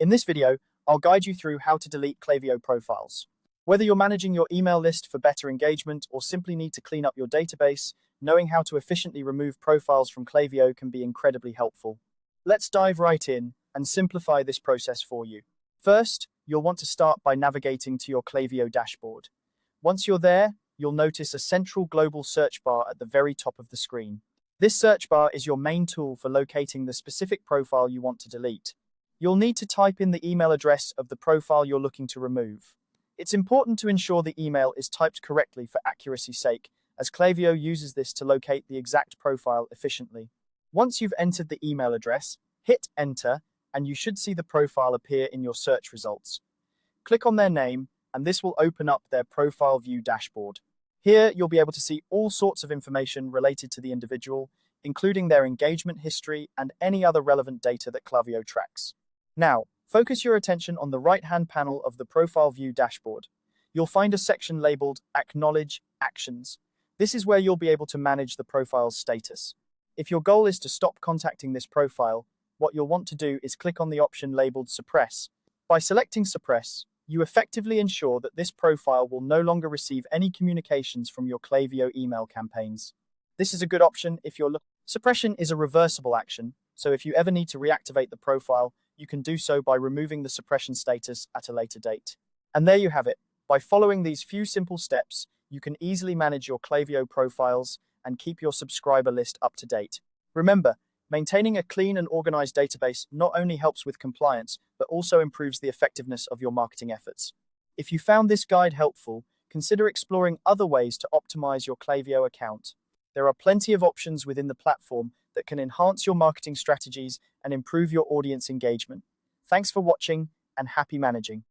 In this video, I'll guide you through how to delete Klaviyo profiles. Whether you're managing your email list for better engagement or simply need to clean up your database, knowing how to efficiently remove profiles from Klaviyo can be incredibly helpful. Let's dive right in and simplify this process for you. First, you'll want to start by navigating to your Klaviyo dashboard. Once you're there, you'll notice a central global search bar at the very top of the screen. This search bar is your main tool for locating the specific profile you want to delete. You'll need to type in the email address of the profile you're looking to remove. It's important to ensure the email is typed correctly for accuracy's sake, as Klaviyo uses this to locate the exact profile efficiently. Once you've entered the email address, hit enter, and you should see the profile appear in your search results. Click on their name, and this will open up their profile view dashboard. Here, you'll be able to see all sorts of information related to the individual, including their engagement history and any other relevant data that Klaviyo tracks. Now, focus your attention on the right-hand panel of the Profile View dashboard. You'll find a section labeled Acknowledge Actions. This is where you'll be able to manage the profile's status. If your goal is to stop contacting this profile, what you'll want to do is click on the option labeled Suppress. By selecting Suppress, you effectively ensure that this profile will no longer receive any communications from your Klaviyo email campaigns. This is a good option if you're looking. Suppression is a reversible action, so if you ever need to reactivate the profile, you can do so by removing the suppression status at a later date. And there you have it. By following these few simple steps, you can easily manage your Klaviyo profiles and keep your subscriber list up to date. Remember, maintaining a clean and organized database not only helps with compliance, but also improves the effectiveness of your marketing efforts. If you found this guide helpful, consider exploring other ways to optimize your Klaviyo account. There are plenty of options within the platform that can enhance your marketing strategies and improve your audience engagement. Thanks for watching and happy managing.